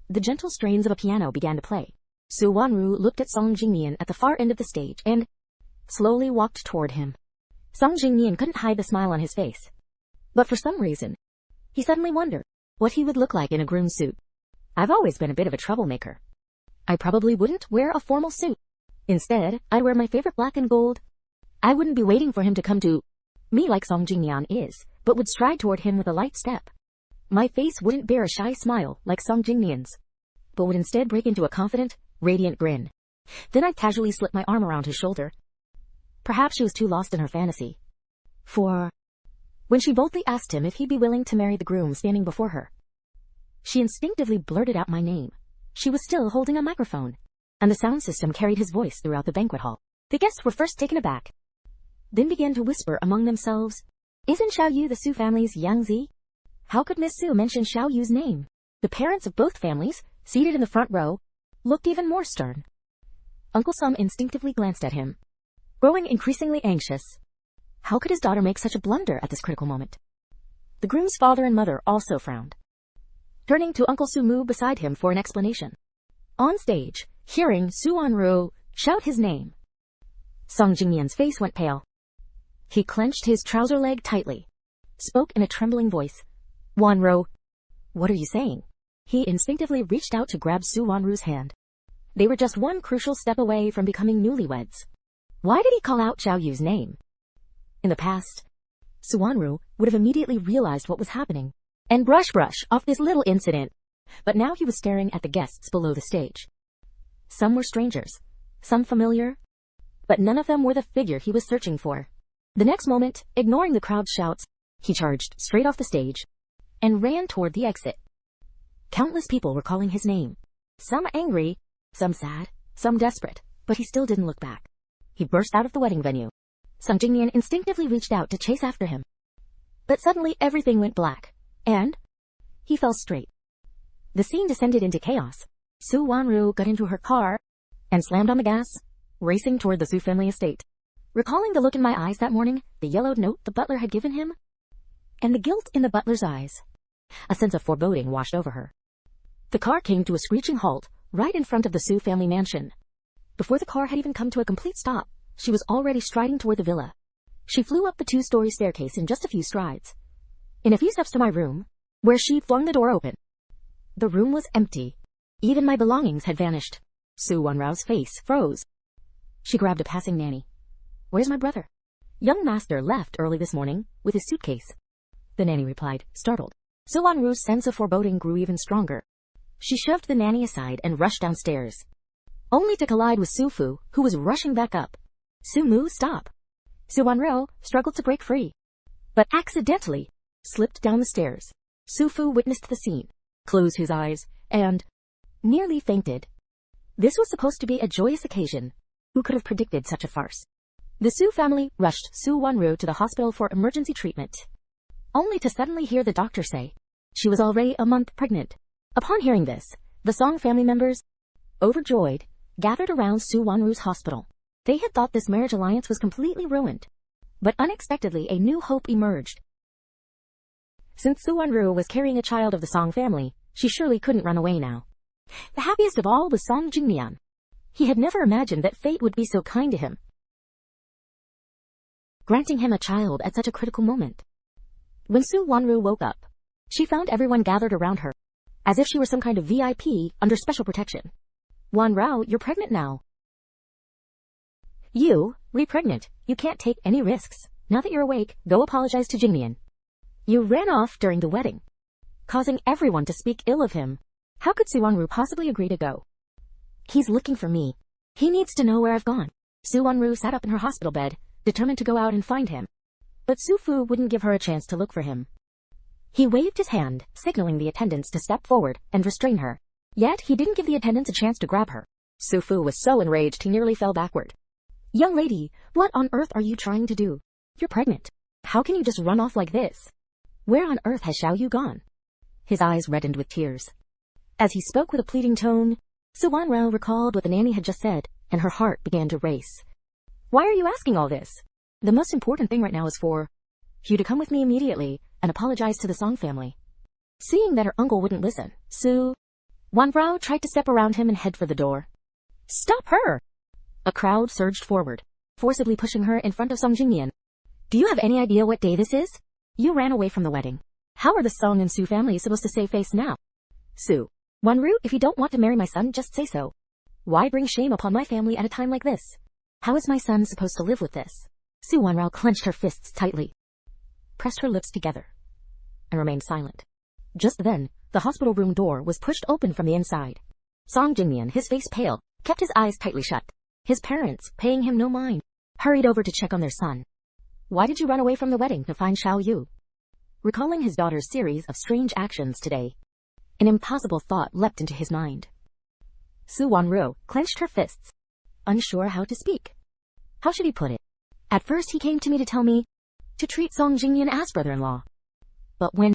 The gentle strains of a piano began to play. Suwon-ru looked at Song Jin-in at the far end of the stage and slowly walked toward him. Song Jin-in couldn't hide the smile on his face, but for some reason, he suddenly wondered what he would look like in a groom's suit. I've always been a bit of a troublemaker. I probably wouldn't wear a formal suit. Instead, I'd wear my favorite black and gold. I wouldn't be waiting for him to come to me like Song Jin-in is, but would stride toward him with a light step. My face wouldn't bear a shy smile like Song Jin-in's, but would instead break into a confident, radiant grin. Then I'd casually slip my arm around his shoulder. Perhaps she was too lost in her fantasy. For when she boldly asked him if he'd be willing to marry the groom standing before her, she instinctively blurted out my name. She was still holding a microphone. and the sound system carried his voice throughout the banquet hall. The guests were first taken aback, then began to whisper among themselves, "Isn't Xiao Yu the Su family's Yang Zi? How could Miss Su mention Xiao Yu's name?" The parents of both families, seated in the front row, looked even more stern. Uncle Sum instinctively glanced at him, growing increasingly anxious. How could his daughter make such a blunder at this critical moment? The groom's father and mother also frowned, turning to Uncle Su Mu beside him for an explanation. On stage, hearing Su Wanru shout his name, Song Jingmian's face went pale. He clenched his trouser leg tightly, spoke in a trembling voice. "Wanru, what are you saying?" He instinctively reached out to grab Su Wanru's hand. They were just one crucial step away from becoming newlyweds. Why did he call out Xiao Yu's name? In the past, Su Wanru would have immediately realized what was happening and brush off this little incident, but now he was staring at the guests below the stage. Some were strangers, some familiar, but none of them were the figure he was searching for. The next moment, ignoring the crowd's shouts, he charged straight off the stage and ran toward the exit. Countless people were calling his name, some angry, some sad, some desperate, but he still didn't look back. He burst out of the wedding venue. Song Jingmian instinctively reached out to chase after him, but suddenly everything went black, and he fell straight. The scene descended into chaos. Su Wanru got into her car and slammed on the gas, racing toward the Su family estate. Recalling the look in my eyes that morning, the yellowed note the butler had given him, and the guilt in the butler's eyes, a sense of foreboding washed over her. The car came to a screeching halt right in front of the Su family mansion. Before the car had even come to a complete stop, she was already striding toward the villa. She flew up the 2-story staircase in just a few strides. In a few steps to my room, where she flung the door open. The room was empty. Even my belongings had vanished. Su Wanru's face froze. She grabbed a passing nanny. "Where's my brother?" "Young master left early this morning with his suitcase," the nanny replied, startled. Su Wanru's sense of foreboding grew even stronger. She shoved the nanny aside and rushed downstairs, only to collide with Su Fu, who was rushing back up. "Su Mu, stop!" Su Wanru struggled to break free, but accidentally slipped down the stairs. Su Fu witnessed the scene, closed his eyes, and nearly fainted. This was supposed to be a joyous occasion. Who could have predicted such a farce? The Su family rushed Su Wanru to the hospital for emergency treatment, only to suddenly hear the doctor say she was already a month pregnant. Upon hearing this, the Song family members, overjoyed, gathered around Su Wanru's hospital. They had thought this marriage alliance was completely ruined, but unexpectedly a new hope emerged. Since Su Wanru was carrying a child of the Song family, she surely couldn't run away now. The happiest of all was Song Jingmian. He had never imagined that fate would be so kind to him, granting him a child at such a critical moment. When Su Wanru woke up, she found everyone gathered around her, as if she were some kind of VIP under special protection. "Wanru, you're pregnant now." "You, re-pregnant. You can't take any risks. Now that you're awake, go apologize to Jingmian. You ran off during the wedding, causing everyone to speak ill of him. How could Su Wanru possibly agree to go? He's looking for me. He needs to know where I've gone." Su Wanru sat up in her hospital bed, determined to go out and find him. But Su Fu wouldn't give her a chance to look for him. He waved his hand, signaling the attendants to step forward and restrain her. Yet he didn't give the attendants a chance to grab her. Su Fu was so enraged he nearly fell backward. "Young lady, what on earth are you trying to do? You're pregnant. How can you just run off like this? Where on earth has Xiao Yu gone?" His eyes reddened with tears. As he spoke with a pleading tone, Su Wanru recalled what the nanny had just said, and her heart began to race. "Why are you asking all this? The most important thing right now is for you to come with me immediately and apologize to the Song family." Seeing that her uncle wouldn't listen, Su Wanru tried to step around him and head for the door. "Stop her!" A crowd surged forward, forcibly pushing her in front of Song Jingmian. "Do you have any idea what day this is? You ran away from the wedding. How are the Song and Su families supposed to save face now?" "Su Wanru, if you don't want to marry my son, just say so. Why bring shame upon my family at a time like this? How is my son supposed to live with this?" Su Wanru clenched her fists tightly, pressed her lips together, and remained silent. Just then, the hospital room door was pushed open from the inside. Song Jingmian, his face pale, kept his eyes tightly shut. His parents, paying him no mind, hurried over to check on their son. "Why did you run away from the wedding to find Xiao Yu?" Recalling his daughter's series of strange actions today, an impossible thought leapt into his mind. Su Wanru clenched her fists, unsure how to speak. How should he put it? At first he came to me to tell me to treat Song Jingyan as brother-in-law. But when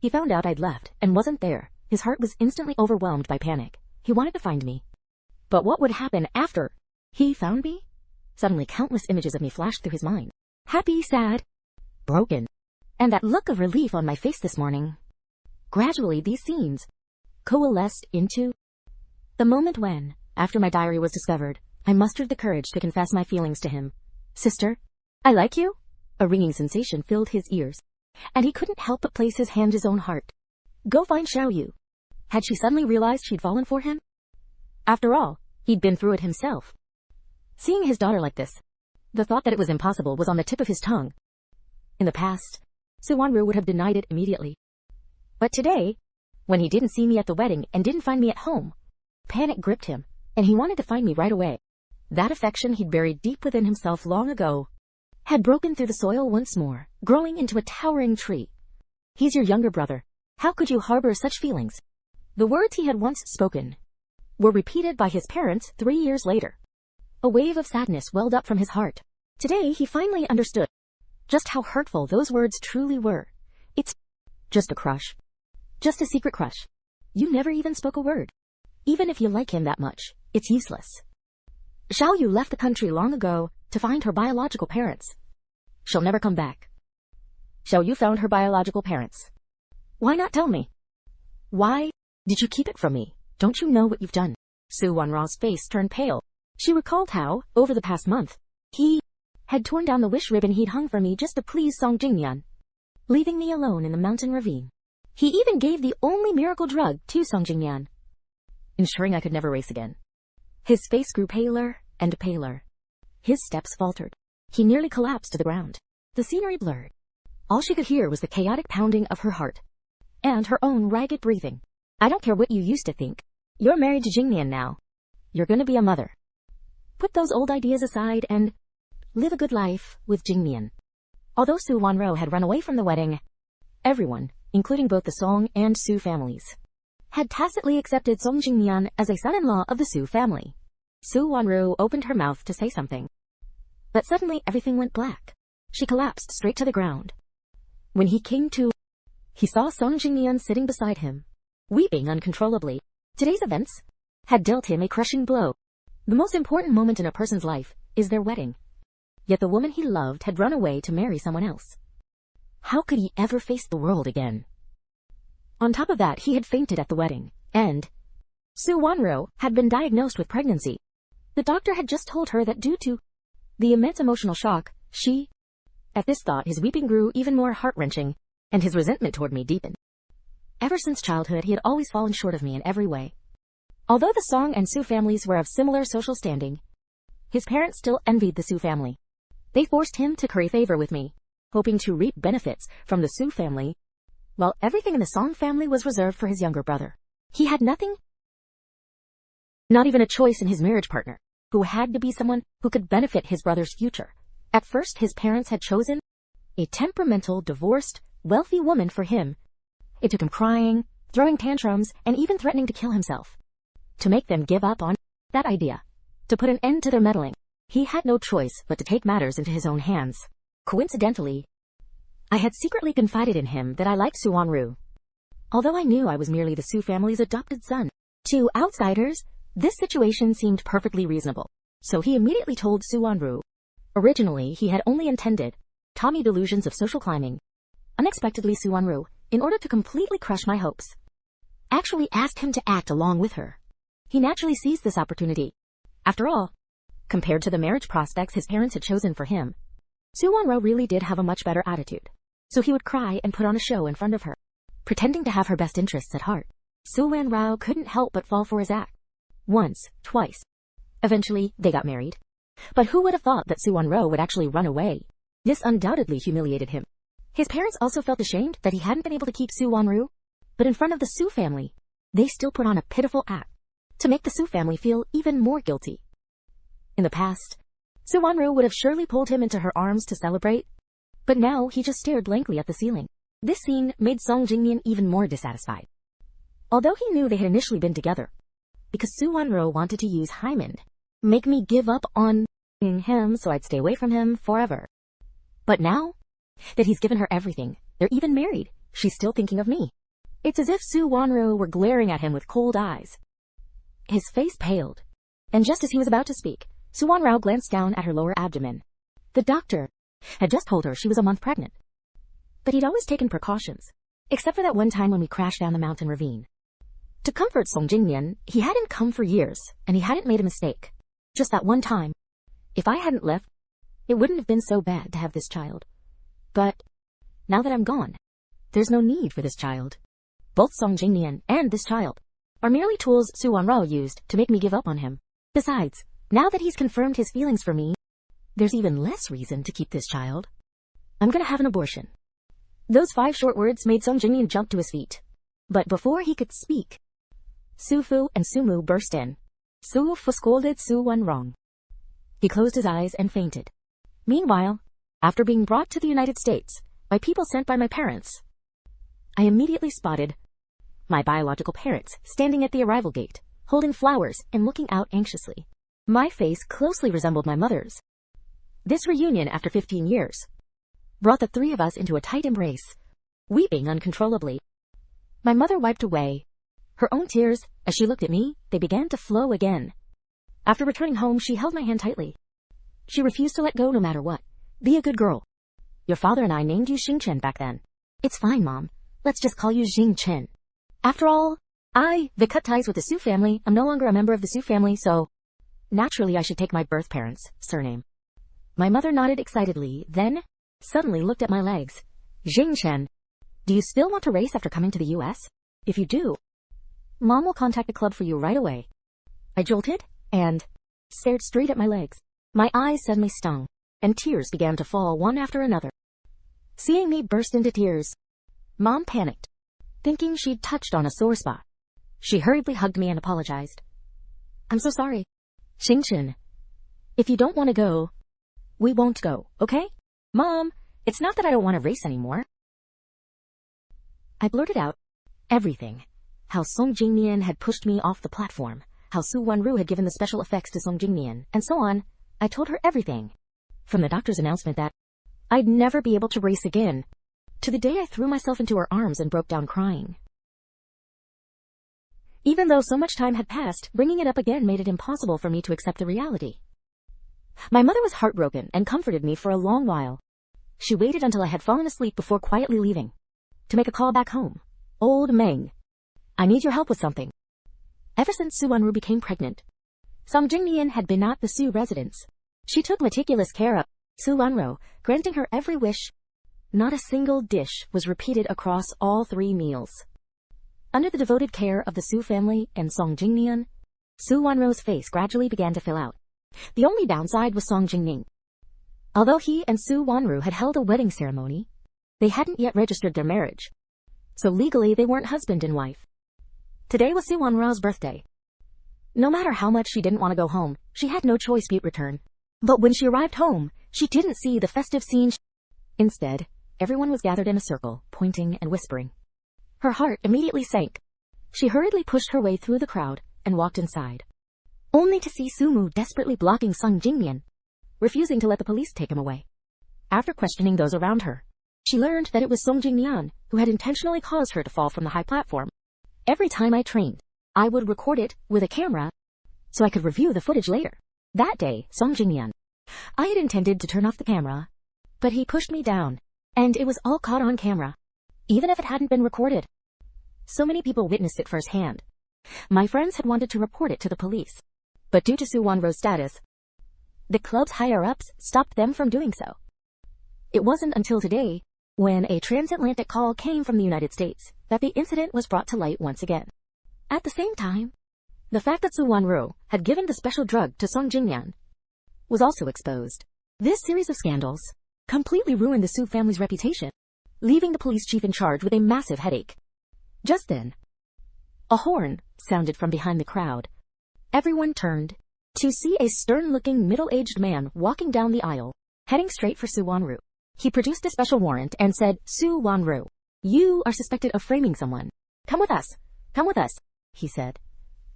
he found out I'd left and wasn't there, his heart was instantly overwhelmed by panic. He wanted to find me. But what would happen after he found me? Suddenly countless images of me flashed through his mind. Happy, sad, broken, and that look of relief on my face this morning. Gradually these scenes coalesced into the moment when, after my diary was discovered, I mustered the courage to confess my feelings to him. Sister, I like you? A ringing sensation filled his ears, and he couldn't help but place his hand on his own heart. Go find Xiaoyu. Had she suddenly realized she'd fallen for him? After all, he'd been through it himself. Seeing his daughter like this, the thought that it was impossible was on the tip of his tongue. In the past, Su Wanru would have denied it immediately. But today, when he didn't see me at the wedding and didn't find me at home, panic gripped him, and he wanted to find me right away. That affection he'd buried deep within himself long ago had broken through the soil once more, growing into a towering tree. He's your younger brother. How could you harbor such feelings? The words he had once spoken were repeated by his parents 3 years later. A wave of sadness welled up from his heart. Today he finally understood just how hurtful those words truly were. It's just a crush. Just a secret crush. You never even spoke a word. Even if you like him that much, it's useless. Xiaoyu left the country long ago to find her biological parents. She'll never come back. Xiaoyu found her biological parents. Why not tell me? Why did you keep it from me? Don't you know what you've done? Su Wanru's face turned pale. She recalled how, over the past month, he had torn down the wish ribbon he'd hung for me just to please Song Jingyan, leaving me alone in the mountain ravine. He even gave the only miracle drug to Song Jingyan, ensuring I could never race again. His face grew paler and paler. His steps faltered. He nearly collapsed to the ground. The scenery blurred. All she could hear was the chaotic pounding of her heart and her own ragged breathing. I don't care what you used to think. You're married to Jingyan now. You're gonna be a mother. Put those old ideas aside and live a good life with Jingyan. Although Su Wanru had run away from the wedding, everyone, including both the Song and Su families, had tacitly accepted Song Jingyan as a son-in-law of the Su family. Su Wanru opened her mouth to say something, but suddenly everything went black. She collapsed straight to the ground. When he came to, he saw Song Jingyan sitting beside him, weeping uncontrollably. Today's events had dealt him a crushing blow. The most important moment in a person's life is their wedding. Yet the woman he loved had run away to marry someone else. How could he ever face the world again? On top of that, he had fainted at the wedding, and Su Wanru had been diagnosed with pregnancy. The doctor had just told her that due to the immense emotional shock, she... At this thought, his weeping grew even more heart-wrenching, and his resentment toward me deepened. Ever since childhood, he had always fallen short of me in every way. Although the Song and Su families were of similar social standing, his parents still envied the Su family. They forced him to curry favor with me, hoping to reap benefits from the Su family, while everything in the Song family was reserved for his younger brother. He had nothing, not even a choice in his marriage partner, who had to be someone who could benefit his brother's future. At first, his parents had chosen a temperamental, divorced, wealthy woman for him. It took him crying, throwing tantrums, and even threatening to kill himself to make them give up on that idea, to put an end to their meddling. He had no choice but to take matters into his own hands. Coincidentally, I had secretly confided in him that I liked Su Wanru, although I knew I was merely the Su family's adopted son. To outsiders, this situation seemed perfectly reasonable, so he immediately told Su Wanru. Originally, he had only intended Tommy delusions of social climbing. Unexpectedly, Su Wanru, in order to completely crush my hopes, actually asked him to act along with her. He naturally seized this opportunity. After all, compared to the marriage prospects his parents had chosen for him, Su Wanru really did have a much better attitude. So he would cry and put on a show in front of her, pretending to have her best interests at heart. Su Wanru couldn't help but fall for his act. Once, twice. Eventually, they got married. But who would have thought that Su Wanru would actually run away? This undoubtedly humiliated him. His parents also felt ashamed that he hadn't been able to keep Su Wanru, but in front of the Su family, they still put on a pitiful act to make the Su family feel even more guilty. In the past, Su Wanru would have surely pulled him into her arms to celebrate, but now he just stared blankly at the ceiling. This scene made Song Jingyan even more dissatisfied. although he knew they had initially been together, because Su Won-ro wanted to use Hyman, make me give up on him so I'd stay away from him forever. But now that he's given her everything, they're even married, she's still thinking of me. It's as if Su Won-ro were glaring at him with cold eyes. His face paled, and just as he was about to speak, Su Won-ro glanced down at her lower abdomen. The doctor had just told her she was a month pregnant, but he'd always taken precautions, except for that one time when we crashed down the mountain ravine. To comfort Song Jingmian, he hadn't come for years, and he hadn't made a mistake. Just that one time. If I hadn't left, it wouldn't have been so bad to have this child. But now that I'm gone, there's no need for this child. Both Song Jingmian and this child are merely tools Su Won-ro used to make me give up on him. Besides, now that he's confirmed his feelings for me, there's even less reason to keep this child. I'm gonna have an abortion. Those 5 short words made Song Jingmian jump to his feet. But before he could speak, Su Fu and Su Mu burst in. Su Fu scolded Su Won-ro. He closed his eyes and fainted. Meanwhile, after being brought to the United States by people sent by my parents, I immediately spotted my biological parents standing at the arrival gate, holding flowers and looking out anxiously. My face closely resembled my mother's. This reunion after 15 years brought the 3 of us into a tight embrace, weeping uncontrollably. My mother wiped away her own tears as she looked at me. They began to flow again. After returning home, she held my hand tightly. She refused to let go no matter what. Be a good girl. Your father and I named you Xingchen back then. It's fine, Mom. Let's just call you Xingchen. After all, I cut ties with the Su family. I'm no longer a member of the Su family, so naturally I should take my birth parents' surname. My mother nodded excitedly, then suddenly looked at my legs. Xingchen, do you still want to race after coming to the U.S.? If you do, Mom will contact the club for you right away. I jolted and stared straight at my legs. My eyes suddenly stung, and tears began to fall one after another. Seeing me burst into tears, Mom panicked, thinking she'd touched on a sore spot. She hurriedly hugged me and apologized. I'm so sorry. Xingchen, if you don't want to go, we won't go, okay? Mom, it's not that I don't want to race anymore. I blurted out everything. How Song Jingmian had pushed me off the platform, how Su Won-ro had given the special effects to Song Jingmian, and so on. I told her everything. From the doctor's announcement that I'd never be able to race again, to the day I threw myself into her arms and broke down crying. Even though so much time had passed, bringing it up again made it impossible for me to accept the reality. My mother was heartbroken and comforted me for a long while. She waited until I had fallen asleep before quietly leaving to make a call back home. Old Meng, I need your help with something. Ever since Su Won-ro became pregnant, Song Jingmian had been at the Su residence. She took meticulous care of Su Won-ro, granting her every wish. Not a single dish was repeated across all 3 meals. Under the devoted care of the Su family and Song Jingmian, Su Won-ro's face gradually began to fill out. The only downside was Song Jingming. Although he and Su Won-ro had held a wedding ceremony, they hadn't yet registered their marriage, so legally they weren't husband and wife. Today was Su Won-ro's birthday. No matter how much she didn't want to go home, she had no choice but return. But when she arrived home, she didn't see the festive scene. Instead, everyone was gathered in a circle, pointing and whispering. Her heart immediately sank. She hurriedly pushed her way through the crowd and walked inside, only to see Su Mu desperately blocking Song Jingmian, refusing to let the police take him away. After questioning those around her, she learned that it was Song Jingmian who had intentionally caused her to fall from the high platform. Every time I trained, I would record it with a camera so I could review the footage later. That day, Song Jingmian, I had intended to turn off the camera, but he pushed me down, and it was all caught on camera, even if it hadn't been recorded. So many people witnessed it firsthand. My friends had wanted to report it to the police, but due to Su Won-ro's status, the club's higher-ups stopped them from doing so. It wasn't until today, when a transatlantic call came from the United States, that the incident was brought to light once again. At the same time, the fact that Su Won-ro had given the special drug to Song Jingmian was also exposed. This series of scandals completely ruined the Su family's reputation, leaving the police chief in charge with a massive headache. Just then, a horn sounded from behind the crowd. Everyone turned to see a stern-looking middle-aged man walking down the aisle, heading straight for Su Won-ro. He produced a special warrant and said, Su Won-ro, you are suspected of framing someone. Come with us. "Come with us," he said.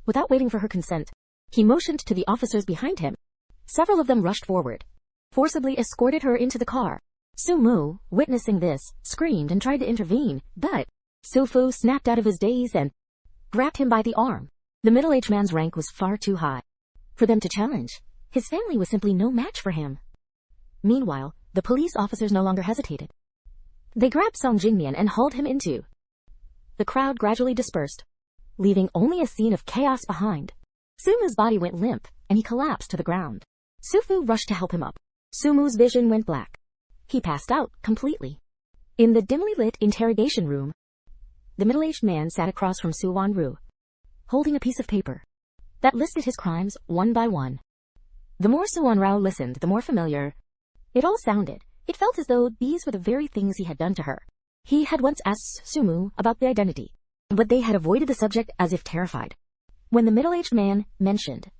Without waiting for her consent, he motioned to the officers behind him. Several of them rushed forward, forcibly escorted her into the car. Sumu, witnessing this, screamed and tried to intervene, but Sufu snapped out of his daze and grabbed him by the arm. The middle-aged man's rank was far too high for them to challenge. His family was simply no match for him. Meanwhile, the police officers no longer hesitated. They grabbed Song Jingmian and hauled him into. The crowd gradually dispersed, leaving only a scene of chaos behind. Sumu's body went limp, and he collapsed to the ground. Sufu rushed to help him up. Sumu's vision went black. He passed out completely. In the dimly lit interrogation room, the middle-aged man sat across from Su Wanru, holding a piece of paper that listed his crimes one by one. The more Su Wanru listened, the more familiar it all sounded. It felt as though these were the very things he had done to her. He had once asked Sumu about the identity, but they had avoided the subject as if terrified. When the middle-aged man mentioned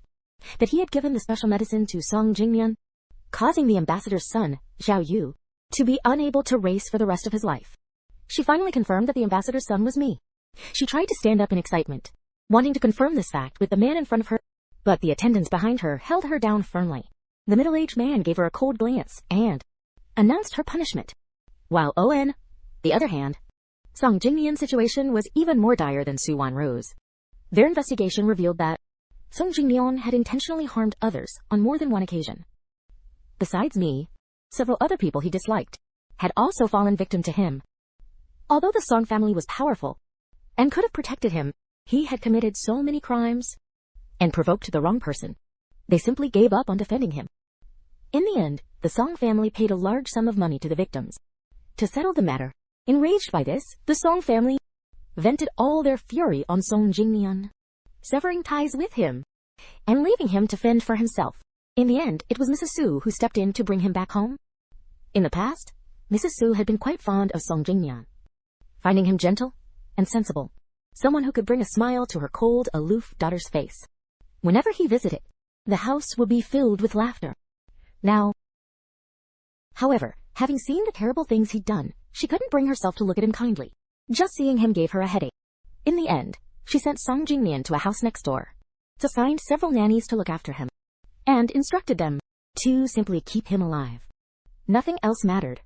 that he had given the special medicine to Song Jingmian, causing the ambassador's son, Zhao Yu, to be unable to race for the rest of his life, she finally confirmed that the ambassador's son was me. She tried to stand up in excitement, wanting to confirm this fact with the man in front of her, but the attendants behind her held her down firmly. The middle-aged man gave her a cold glance and announced her punishment. While on the other hand, Song Jingmian's situation was even more dire than Su Wanru's. Their investigation revealed that Song Jingmian had intentionally harmed others on more than one occasion. Besides me, several other people he disliked had also fallen victim to him. Although the Song family was powerful and could have protected him, he had committed so many crimes and provoked the wrong person. They simply gave up on defending him. In the end, the Song family paid a large sum of money to the victims to settle the matter. Enraged by this, the Song family vented all their fury on Song Jingmian, severing ties with him and leaving him to fend for himself. In the end, it was Mrs. Su who stepped in to bring him back home. In the past, Mrs. Su had been quite fond of Song Jingmian, finding him gentle and sensible, someone who could bring a smile to her cold, aloof daughter's face. Whenever he visited, the house would be filled with laughter. Now, however, having seen the terrible things he'd done, she couldn't bring herself to look at him kindly. Just seeing him gave her a headache. In the end, she sent Song Jingmian to a house next door, assigned several nannies to look after him, and instructed them to simply keep him alive. Nothing else mattered.